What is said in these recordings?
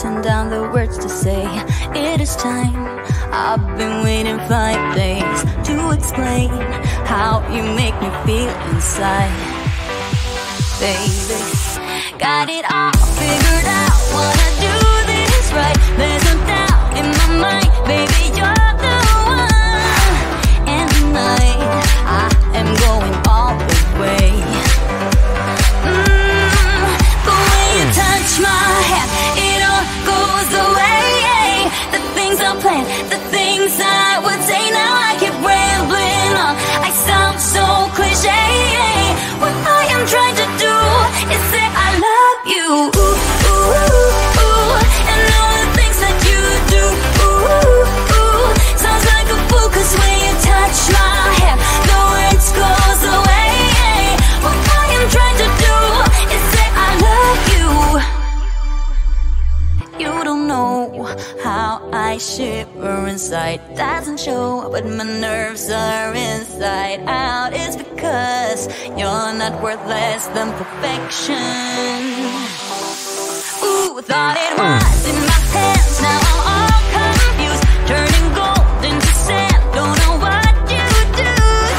written down the words to say. It is time. I've been waiting 5 days to explain how you make me feel inside. Baby, got it all figured out, wanna do this right. There's no doubt in my mind, baby, you're the one. And tonight, I am going all the way. The way you touch my hand, it all goes away. The things I planned, the things I would say, now I keep rambling on. I sound so cliche. What I am trying to do is say I love you. Ooh, ooh, ooh. And all the things that you do. Ooh, ooh. Sounds like a fool, 'cause when you touch my hand, the words goes away. What I am trying to do is say I love you. You don't know how I shiver inside. Doesn't show, but my nerves are inside out. It's because you're not worth less than perfection. Ooh, thought it was in my hands, now I'm all confused. Turning gold into sand, don't know what you do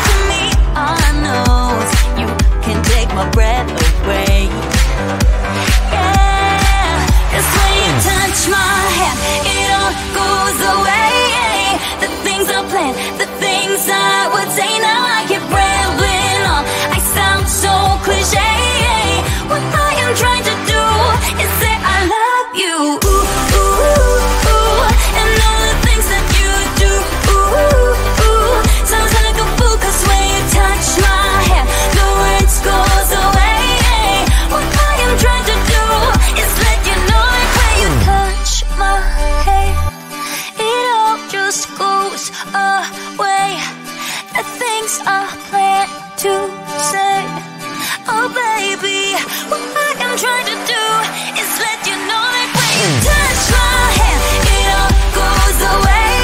to me. All I know is you can take my breath away. Yeah, 'cause when you touch my hand, it all goes away. The things I planned, the things I would say, now I keep rambling on. I sound so cliche. What I am trying to do is say I love you. Ooh, ooh, ooh. And all the things that you do. Ooh, ooh. Sounds like a fool, 'cause when you touch my hand, the words goes away. What I am trying to do is let you know that when you touch my hand, it all just goes away. The things I plan to say. Oh baby, what I am trying to do is let you know that when you touch my hand, it all goes away.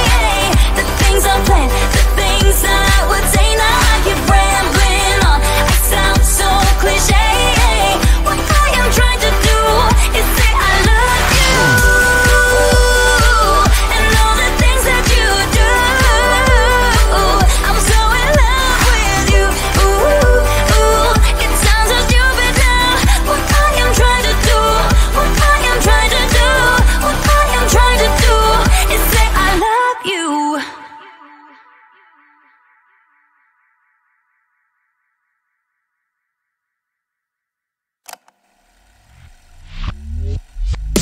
The things I plan, the things I would say, now I keep rambling on. I sound so cliche. What I am trying to do is say I love you. And all the things that you do. I'm so in love with you. Ooh, ooh. It sounds so stupid now. What I am trying to do, what I am trying to do, what I am trying to do is say I love you.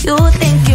You think